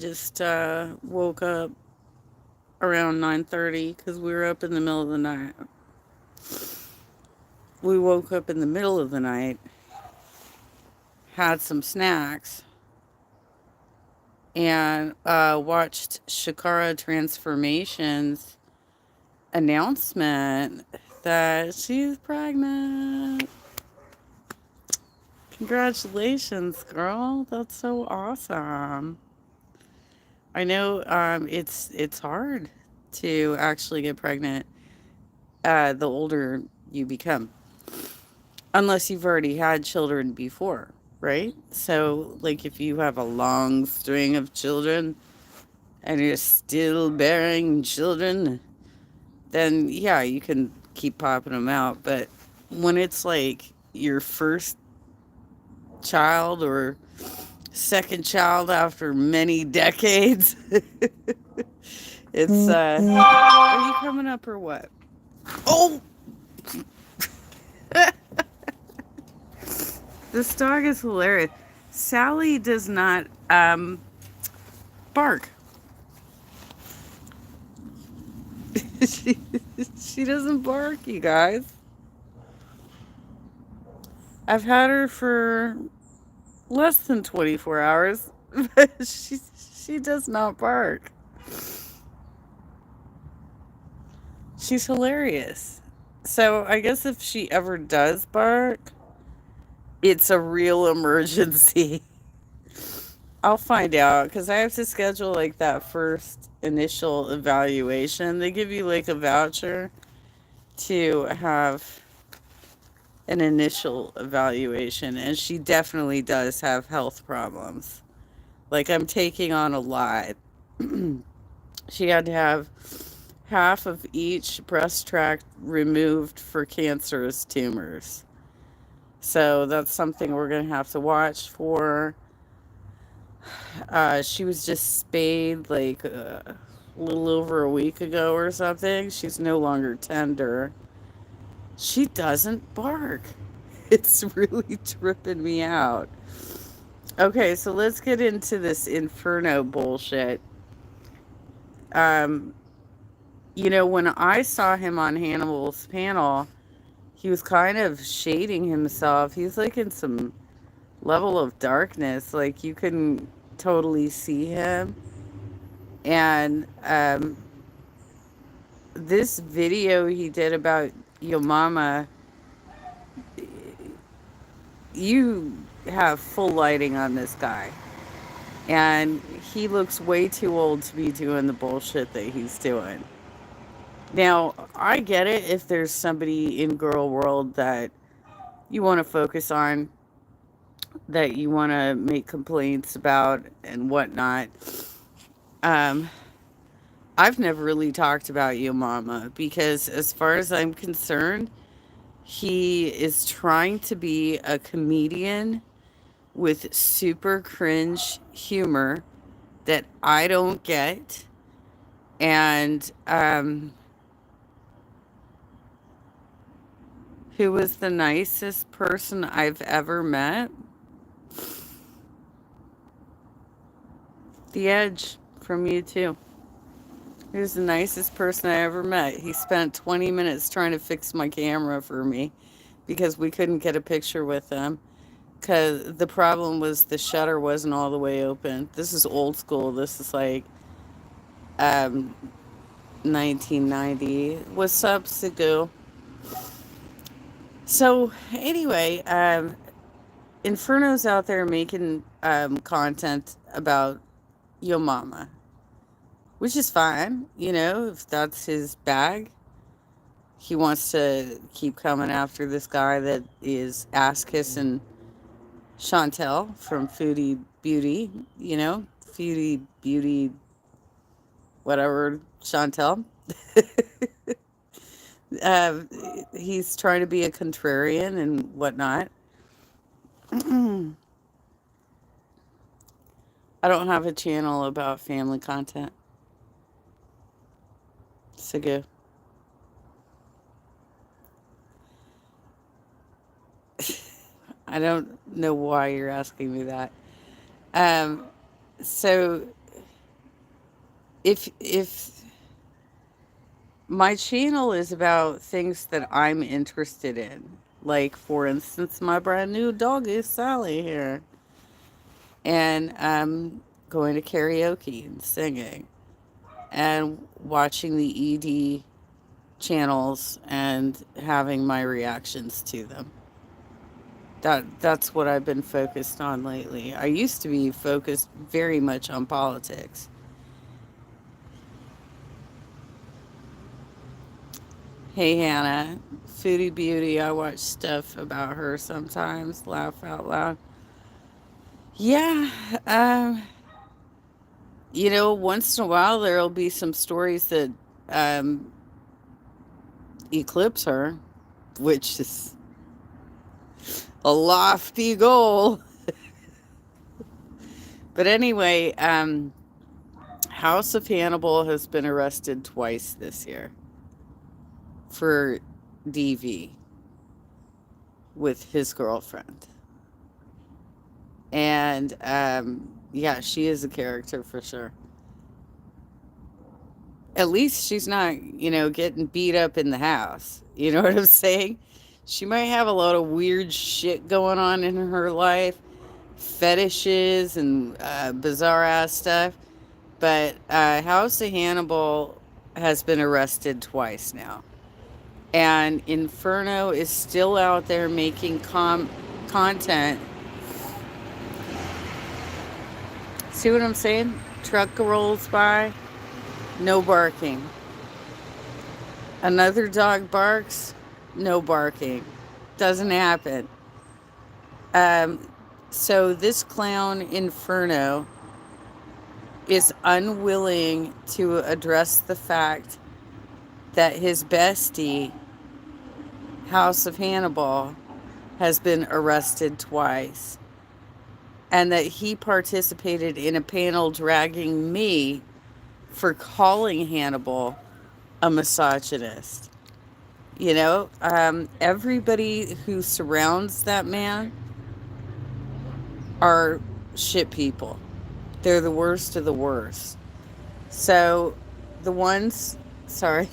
Just woke up around 9:30 because we were up in the middle of the night. We woke up in the middle of the night, had some snacks, and watched Shakara Transformations announcement that she's pregnant. Congratulations, girl. That's so awesome. I know it's hard to actually get pregnant the older you become, unless you've already had children before, right? So, like, if you have a long string of children and you're still bearing children, then yeah, you can keep popping them out. But when it's like your first child or second child after many decades, it's are you coming up or what? Oh, this dog is hilarious. Sally does not bark. she, she doesn't bark, you guys. I've had her for less than 24 hours, but she does not bark. She's hilarious. So I guess if she ever does bark, it's a real emergency. I'll find out because I have to schedule like that first initial evaluation. They give you like a voucher to have an initial evaluation, and she definitely does have health problems. Like, I'm taking on a lot. She had to have half of each breast tract removed for cancerous tumors. So that's something we're going to have to watch for. She was just spayed like a little over a week ago or something. She's no longer tender. She doesn't bark. It's really tripping me out. Okay, so let's get into this Inferno bullshit. Um, when I saw him on Hannibal's panel, he was kind of shading himself. He's like in some level of darkness. Like you couldn't totally see him. And this video he did about your mama, you have full lighting on this guy. And he looks way too old to be doing the bullshit that he's doing. Now, I get it if there's somebody in girl world that you want to focus on, that you want to make complaints about and whatnot. Um, I've never really talked about your mama because, as far as I'm concerned, he is trying to be a comedian with super cringe humor that I don't get. And who was the nicest person I've ever met? The Edge from you too. He was the nicest person I ever met. He spent 20 minutes trying to fix my camera for me because we couldn't get a picture with him. Because the problem was the shutter wasn't all the way open. This is old school. This is like um, 1990. What's up, Sigu? So, anyway, Inferno's out there making content about Yo Mama, which is fine, if that's his bag. He wants to keep coming after this guy that is ass kissing Chantel from Foodie Beauty, Foodie Beauty, whatever, Chantel. uh, he's trying to be a contrarian and whatnot. I don't have a channel about family content. So good. I don't know why you're asking me that. Um, so if my channel is about things that I'm interested in, like for instance, my brand new dog is Sally here, and I'm going to karaoke and singing and watching the ED channels and having my reactions to them. That's what I've been focused on lately. I used to be focused very much on politics. Hey Hannah, Foodie Beauty, I watch stuff about her sometimes, laugh out loud. Yeah, um, once in a while there'll be some stories that um, eclipse her, which is a lofty goal. But anyway, House of Hannibal has been arrested twice this year for DV with his girlfriend. And yeah, she is a character for sure. At least she's not, getting beat up in the house. You know what I'm saying? She might have a lot of weird shit going on in her life, fetishes and bizarre ass stuff. But House of Hannibal has been arrested twice now. And Inferno is still out there making content. See what I'm saying? Truck rolls by, no barking. Another dog barks, no barking. Doesn't happen. Um, so this clown Inferno is unwilling to address the fact that his bestie, House of Hannibal, has been arrested twice, and that he participated in a panel dragging me for calling Hannibal a misogynist. Everybody who surrounds that man are shit people. They're the worst of the worst. So, the ones, sorry,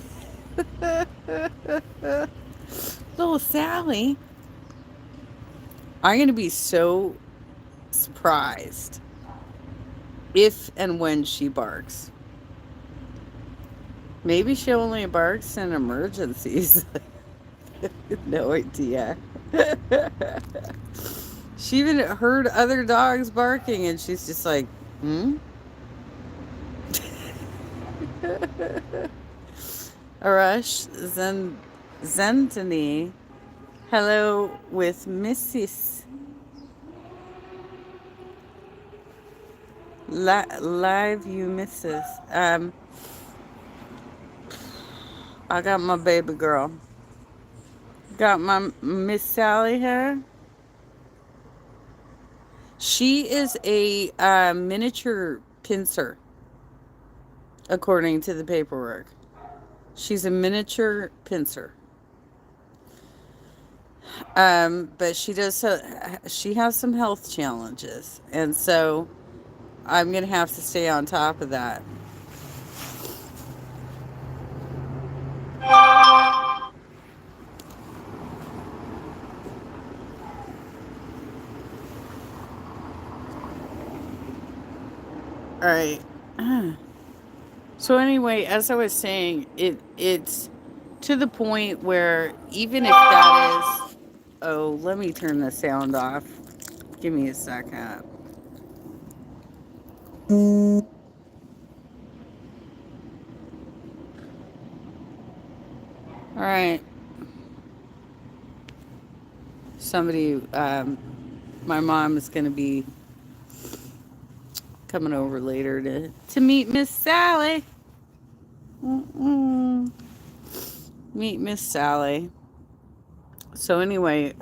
little Sally, I'm going to be so surprised if and when she barks. Maybe she only barks in emergencies. No idea. She even heard other dogs barking and she's just like, hmm? Arash Zentany. Hello with Mrs. Live you misses. I got my baby girl. Got my Miss Sally here. She is a miniature pincer, according to the paperwork. She's a miniature pincer. But she has some health challenges, and so I'm gonna have to stay on top of that. All right. So anyway, as I was saying, it's to the point where even if that is, oh, let me turn the sound off. Give me a second. All right. Somebody, my mom is going to be coming over later to meet Miss Sally. Mm-mm. Meet Miss Sally. So anyway,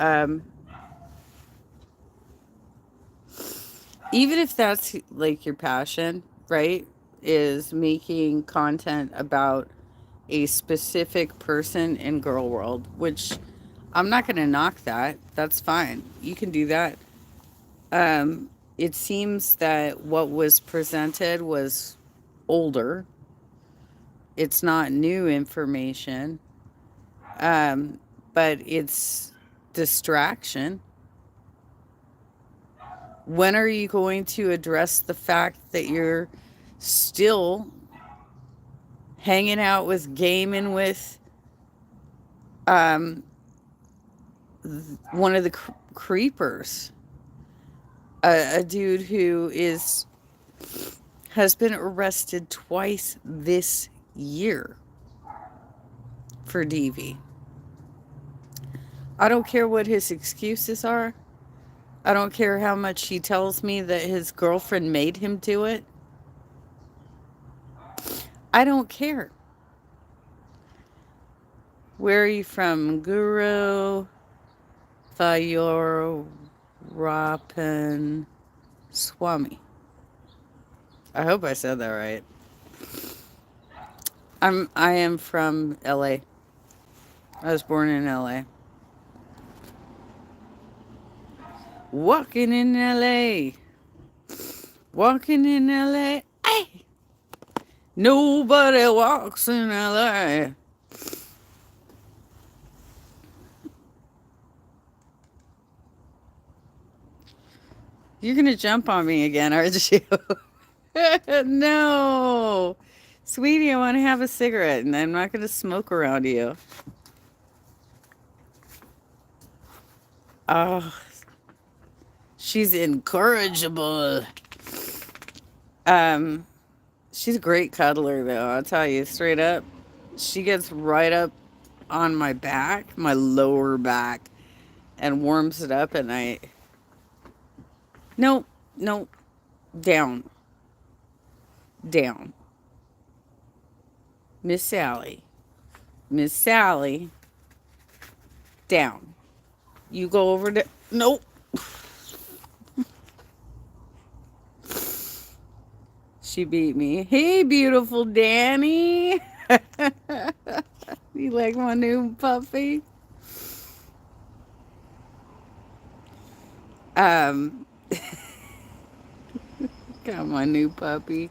even if that's like your passion, right, is making content about a specific person in girl world, which I'm not going to knock that. That's fine. You can do that. It seems that what was presented was older. It's not new information, um, but it's distraction. When are you going to address the fact that you're still hanging out with, gaming with um, one of the creepers? A dude who has been arrested twice this year for DV. I don't care what his excuses are. I don't care how much he tells me that his girlfriend made him do it. I don't care. Where are you from? Guru Thayorapan Swami. I hope I said that right. I am from LA. I was born in LA. Walking in LA. Walking in LA. Ay! Nobody walks in LA. You're gonna jump on me again, aren't you? No. Sweetie, I want to have a cigarette and I'm not gonna smoke around you. Oh, she's incorrigible. Um, she's a great cuddler though, I'll tell you straight up. She gets right up on my back, my lower back, and warms it up at night. Nope, nope. Down. Down. Miss Sally. Miss Sally. Down. You go over to. Nope. She beat me. Hey, beautiful Danny. You like my new puppy? Um, got my new puppy.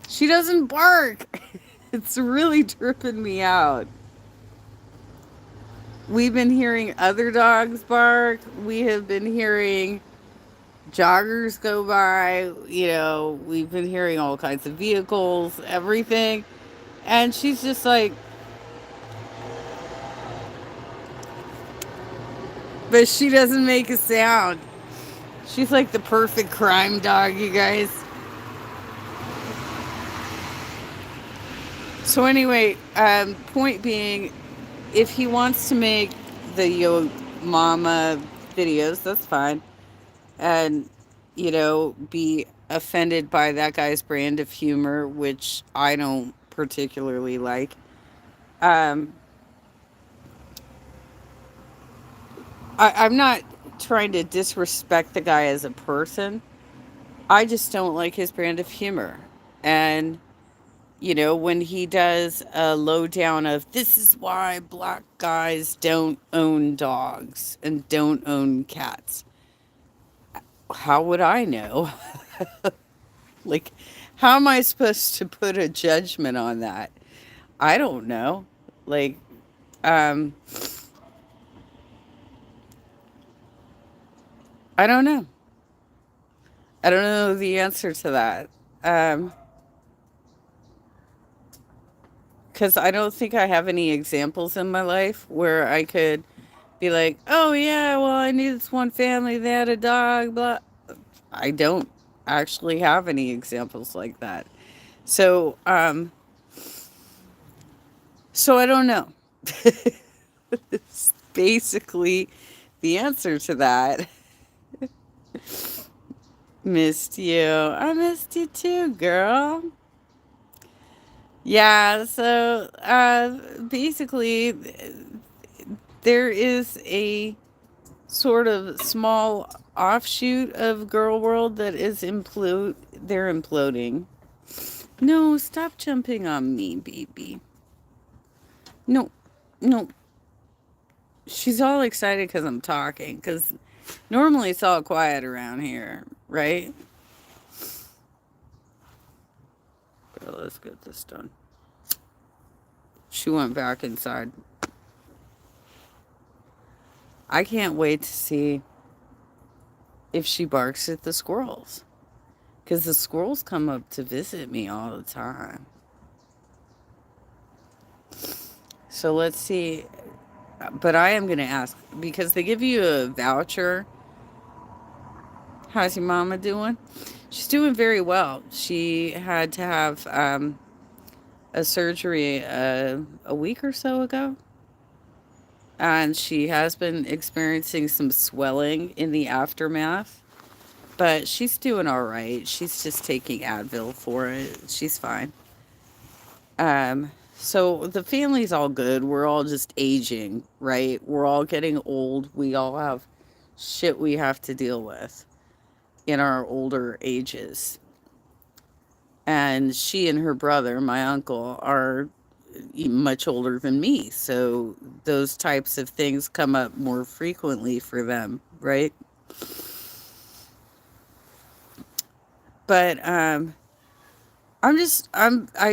She doesn't bark. It's really tripping me out. We've been hearing other dogs bark. We have been hearing joggers go by. You know, we've been hearing all kinds of vehicles, everything. And she's just like, but she doesn't make a sound. She's like the perfect crime dog, you guys. So anyway, point being, if he wants to make the Yo Mama videos, that's fine. And, you know, be offended by that guy's brand of humor, which I don't particularly like. Um, I'm not trying to disrespect the guy as a person. I just don't like his brand of humor. And, you know, when he does a lowdown of this is why black guys don't own dogs and don't own cats. How would I know? Like, how am I supposed to put a judgment on that? I don't know. Like, um, I don't know. I don't know the answer to that. Because I don't think I have any examples in my life where I could be like, oh, yeah, well, I knew this one family, they had a dog, blah. I don't actually have any examples like that. So, so I don't know. It's basically the answer to that. Missed you. I missed you too, girl. Yeah, so basically, there is a sort of small offshoot of Girl World that is they're imploding. No, stop jumping on me, baby. No, no. She's all excited because I'm talking, because normally it's all quiet around here, right? Let's get this done. She went back inside. I can't wait to see if she barks at the squirrels. Because the squirrels come up to visit me all the time. So let's see. But I am going to ask because they give you a voucher. How's your mama doing? She's doing very well. She had to have a surgery a week or so ago. And she has been experiencing some swelling in the aftermath. But she's doing all right. She's just taking Advil for it. She's fine. So the family's all good. We're all just aging, right? We're all getting old. We all have shit we have to deal with in our older ages. And she and her brother, my uncle, are much older than me. So those types of things come up more frequently for them, right? But I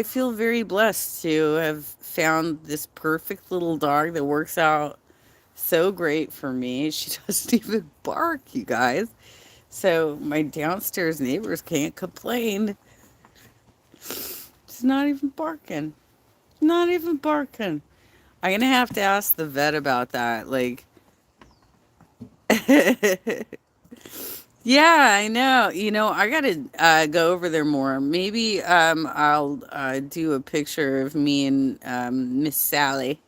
feel very blessed to have found this perfect little dog that works out so great for me. She doesn't even bark, you guys. So my downstairs neighbors can't complain. She's not even barking. Not even barking. I'm gonna have to ask the vet about that. Like, yeah, I know. I gotta go over there more. Maybe I'll do a picture of me and Miss Sally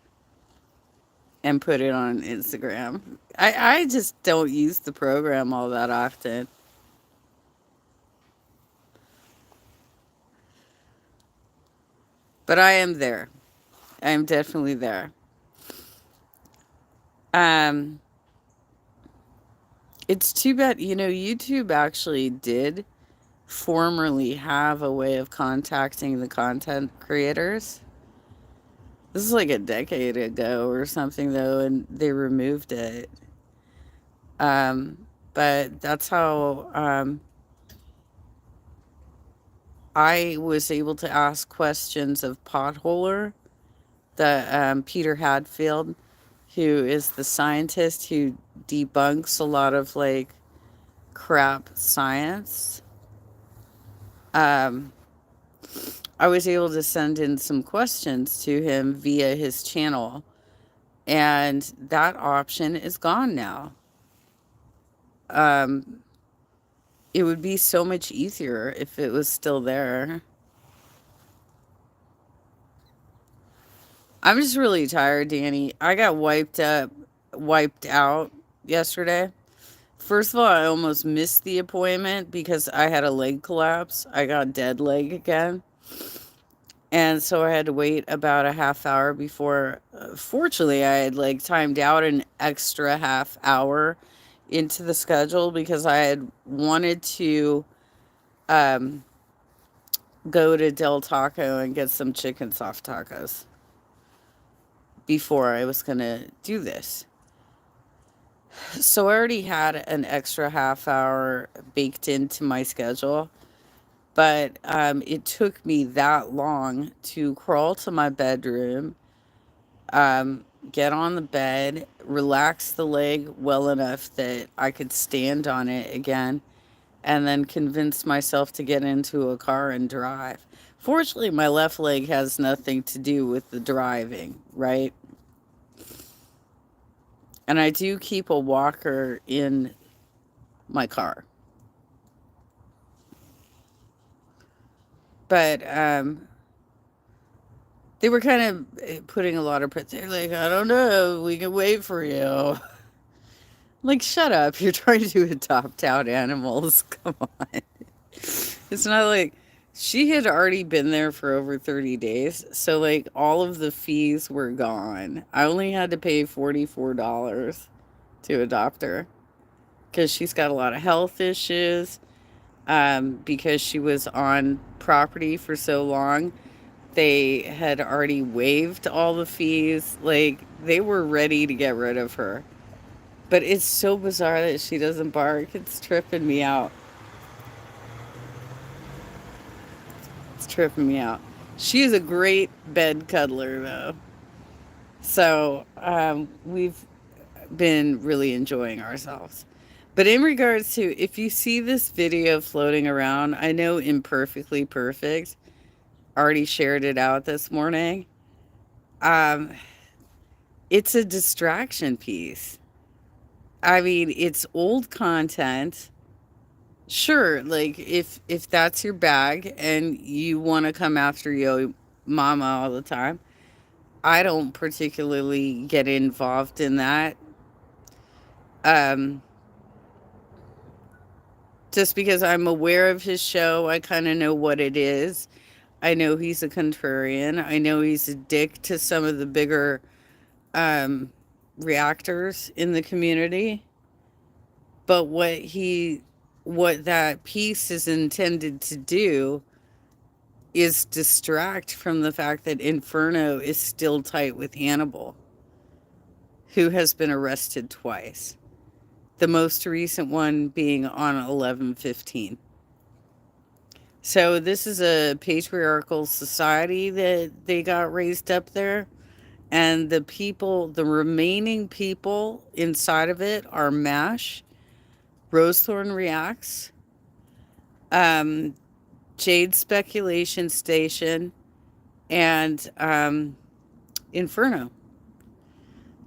and put it on Instagram. I just don't use the program all that often. But I am there. I am definitely there. Um, it's too bad, YouTube actually did formerly have a way of contacting the content creators. This is like a decade ago or something, though, and they removed it. But that's how I was able to ask questions of Potholer, the Peter Hadfield, who is the scientist who debunks a lot of like crap science. Um, I was able to send in some questions to him via his channel, and that option is gone now. Um, it would be so much easier if it was still there. I'm just really tired, Danny. I got wiped out yesterday. First of all, I almost missed the appointment because I had a leg collapse. I got dead leg again. And so I had to wait about a half hour before. Fortunately, I had like timed out an extra half hour into the schedule because I had wanted to um, go to Del Taco and get some chicken soft tacos before I was going to do this. So I already had an extra half hour baked into my schedule, but it took me that long to crawl to my bedroom, get on the bed, relax the leg well enough that I could stand on it again, and then convince myself to get into a car and drive. Fortunately, my left leg has nothing to do with the driving, right? And I do keep a walker in my car. But they were kind of putting a lot of pressure. They're like, I don't know, we can wait for you. Like, shut up. You're trying to adopt out animals. Come on. It's not like she had already been there for over 30 days. So, like, all of the fees were gone. I only had to pay $44 to adopt her because she's got a lot of health issues. Because she was on property for so long, they had already waived all the fees. Like, they were ready to get rid of her. But it's so bizarre that she doesn't bark. It's tripping me out. It's tripping me out. She is a great bed cuddler, though. So we've been really enjoying ourselves. But in regards to if you see this video floating around, I know Imperfectly Perfect already shared it out this morning. Um, it's a distraction piece. I mean, it's old content. Sure, like if that's your bag and you want to come after yo mama all the time, I don't particularly get involved in that. Um, just because I'm aware of his show, I kind of know what it is. I know he's a contrarian. I know he's a dick to some of the bigger um, reactors in the community. But what that piece is intended to do is distract from the fact that Inferno is still tight with Hannibal, who has been arrested twice. The most recent one being on 11/15. So this is a patriarchal society that they got raised up there, and the people, the remaining people inside of it are Mash, Rosethorn Reacts, um, Jade Speculation Station, and Inferno.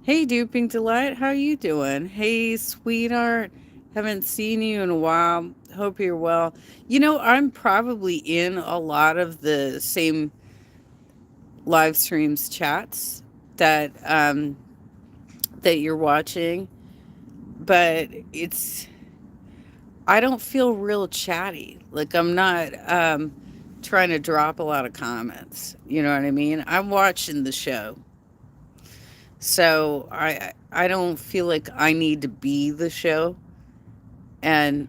Hey, Duping Delight, how you doing? Hey, sweetheart, haven't seen you in a while. Hope you're well. You know, I'm probably in a lot of the same live streams chats that that you're watching, but it's I don't feel real chatty. Like I'm not trying to drop a lot of comments. You know what I mean? I'm watching the show. So I don't feel like I need to be the show and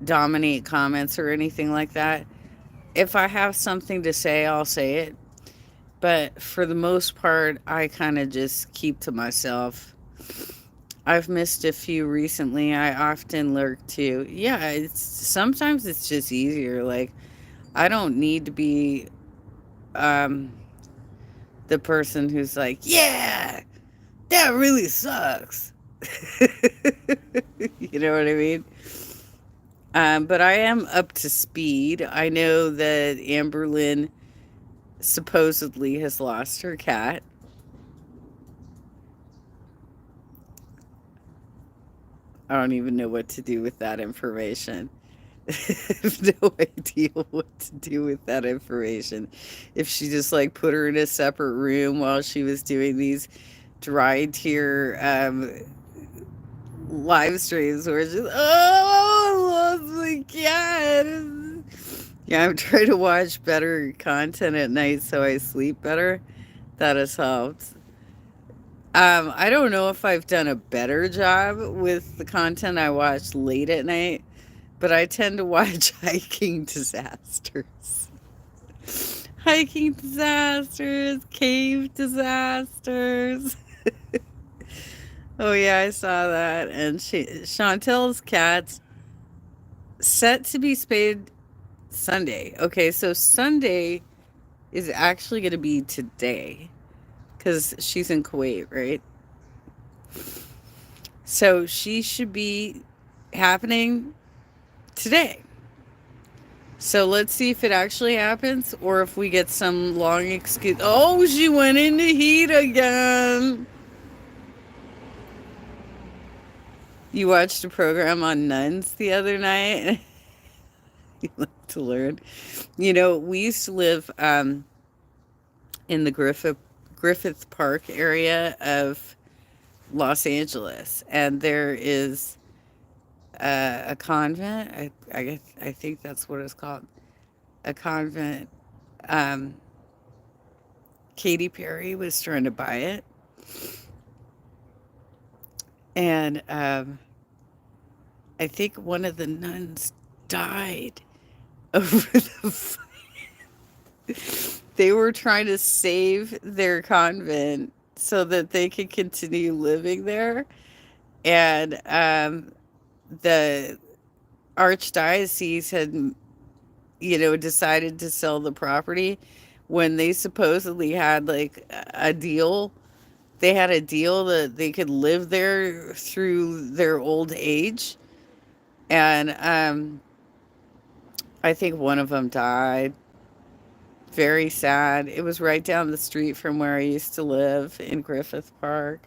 dominate comments or anything like that. If I have something to say, I'll say it. But for the most part, I kind of just keep to myself. I've missed a few recently. I often lurk too. Yeah, it's sometimes it's just easier. Like I don't need to be um the person who's like, "Yeah, that really sucks." You know what I mean? But I am up to speed. I know that Amberlynn supposedly has lost her cat. I don't even know what to do with that information. I have no idea what to do with that information. If she just like put her in a separate room while she was doing these dry tier live streams where it's just, oh, I lost my cat. Yeah, I'm trying to watch better content at night so I sleep better. That has helped. I don't know if I've done a better job with the content I watch late at night, but I tend to watch hiking disasters. Hiking disasters, cave disasters. Oh yeah, I saw that. And Chantel's cat's set to be spayed Sunday. Okay, so Sunday is actually going to be today because she's in Kuwait, right? So she should be happening today. So let's see if it actually happens or if we get some long excuse. Oh, she went into heat again. You watched a program on nuns the other night. You like to learn. You know, we used to live in the Griffith Park area of Los Angeles, and there is a convent. I think that's what it's called. A convent. Um, Katy Perry was trying to buy it, and I think one of the nuns died over the. They were trying to save their convent so that they could continue living there, and the archdiocese had, you know, decided to sell the property when they supposedly had like a deal They had a deal that they could live there through their old age. And I think one of them died. Very sad. It was right down the street from where I used to live in Griffith Park.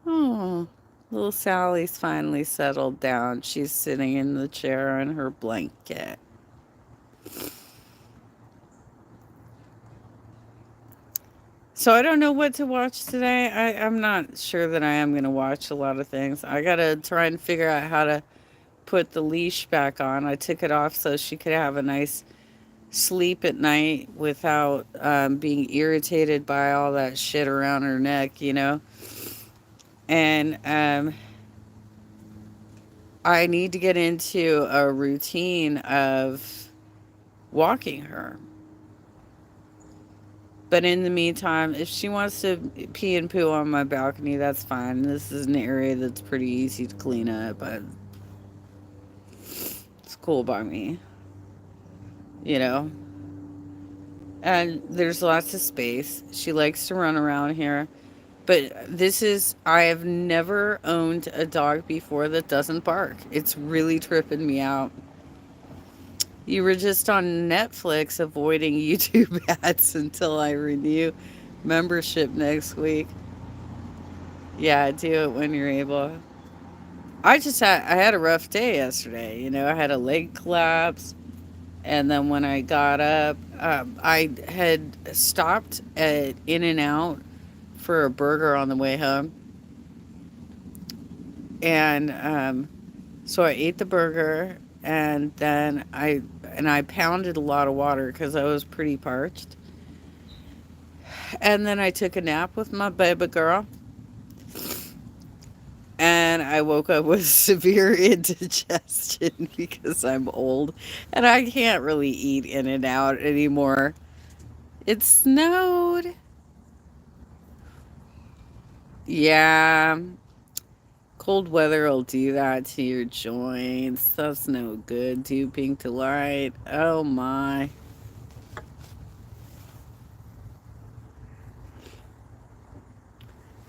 Oh, little Sally's finally settled down. She's sitting in the chair on her blanket. So I don't know what to watch today. I'm not sure that I am going to watch a lot of things. I got to try and figure out how to put the leash back on. I took it off so she could have a nice sleep at night without being irritated by all that shit around her neck. And I need to get into a routine of walking her. But in the meantime, if she wants to pee and poo on my balcony, that's fine. This is an area that's pretty easy to clean up, but it's cool by me, you know? And there's lots of space. She likes to run around here. But I have never owned a dog before that doesn't bark. It's really tripping me out. You were just on Netflix avoiding YouTube ads until I renew membership next week. Yeah, do it when you're able. I had a rough day yesterday. I had a leg collapse, and then when I got up, I had stopped at In and Out for a burger on the way home, and so I ate the burger, and then I pounded a lot of water because I was pretty parched, and then I took a nap with my baby girl. And I woke up with severe indigestion because I'm old and I can't really eat In and Out anymore. It snowed. Yeah, cold weather will do that to your joints. That's no good. Too pink to light. Oh my.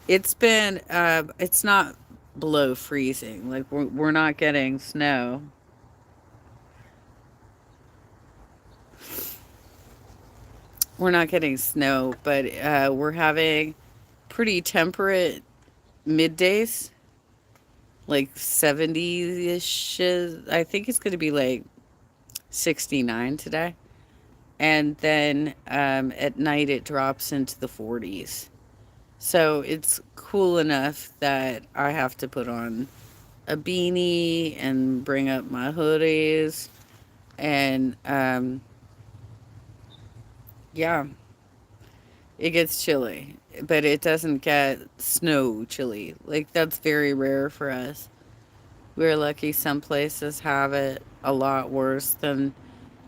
It's not below freezing. Like we're not getting snow. We're not getting snow, but we're having pretty temperate middays, like 70-ish. I think it's going to be like 69 today. And then at night it drops into the 40s. So it's cool enough that I have to put on a beanie and bring up my hoodies. And yeah, it gets chilly, but it doesn't get snow chilly. Like, that's very rare for us. We're lucky some places have it a lot worse than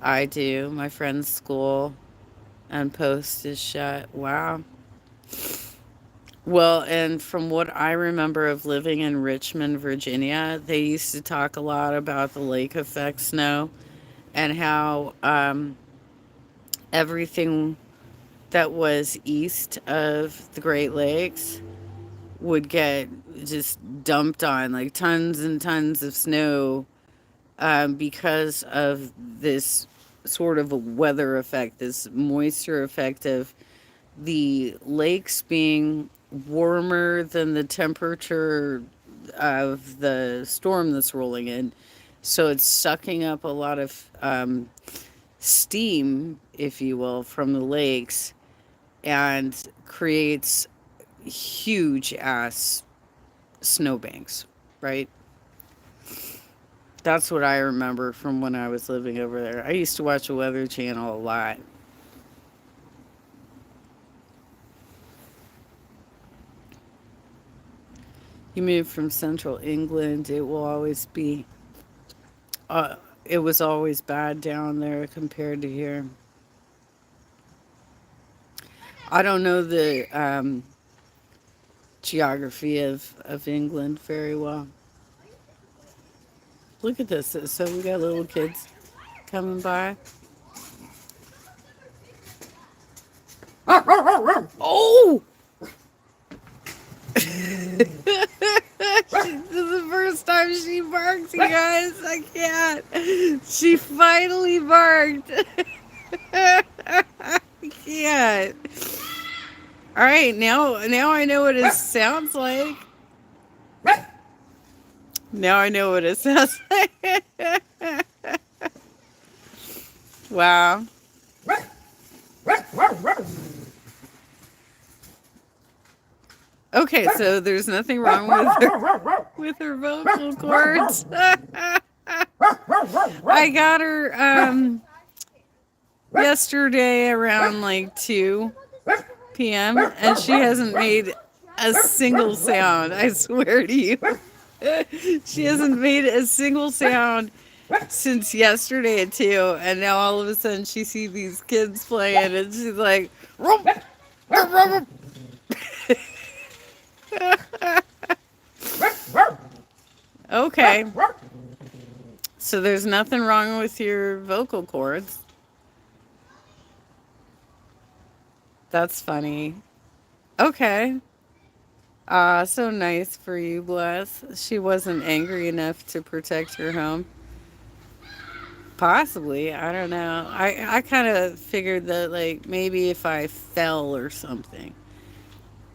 I do. My friend's school and post is shut. Wow. Well, and from what I remember of living in Richmond, Virginia, they used to talk a lot about the lake effect snow and how everything that was east of the Great Lakes would get just dumped on, like tons and tons of snow, because of this sort of a weather effect, this moisture effect of the lakes being warmer than the temperature of the storm that's rolling in. So it's sucking up a lot of steam, if you will, from the lakes and creates huge ass snowbanks, right? That's what I remember from when I was living over there. I used to watch the Weather Channel a lot. You moved from central England, uh, it was always bad down there compared to here. I don't know the geography of England very well. Look at this. So we got little kids coming by. Oh! This is the first time she barks, you guys. I can't. She finally barked. I can't. All right, now I know what it sounds like. Now I know what it sounds like. Wow. Okay, so there's nothing wrong with her vocal cords. I got her yesterday around like 2 p.m. and she hasn't made a single sound. I swear to you. She hasn't made a single sound since yesterday at 2, and now all of a sudden she sees these kids playing and she's like, "Rump, rump, rump." Okay. So there's nothing wrong with your vocal cords. That's funny. Okay. So nice for you, Bless. She wasn't angry enough to protect her home. Possibly. I don't know. I kind of figured that, like, maybe if I fell or something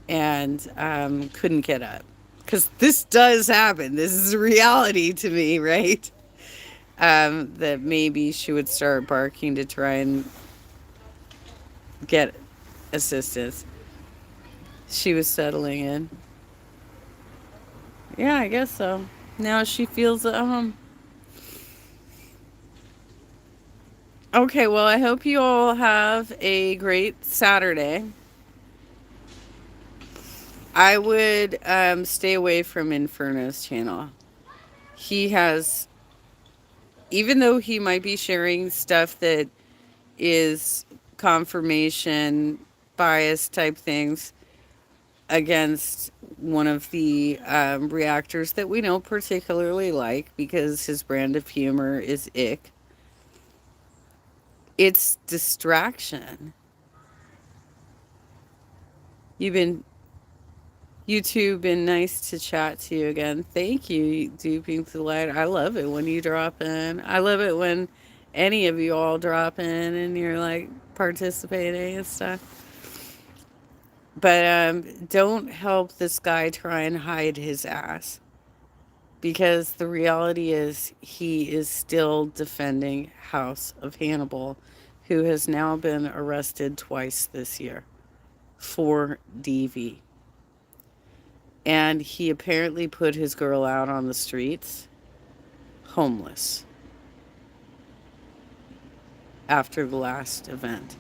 and couldn't get up. Because this does happen. This is a reality to me, right? That maybe she would start barking to try and get assistance. She was settling in. Yeah, I guess so. Now she feels at home. Okay, well, I hope you all have a great Saturday. I would stay away from Inferno's channel. He has, even though he might be sharing stuff that is confirmation bias type things against one of the reactors that we don't particularly like because his brand of humor is ick. It's distraction. You've been You two been nice to chat to you again. Thank you, Duping to the Light. I love it when you drop in. I love it when any of you all drop in and you're like participating and stuff. But don't help this guy try and hide his ass. Because the reality is he is still defending House of Hannibal, who has now been arrested twice this year for DV. And he apparently put his girl out on the streets, homeless, after the last event.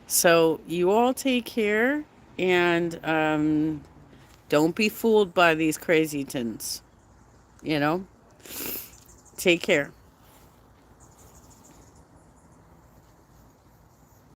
So you all take care and don't be fooled by these crazy tins. You know? Take care.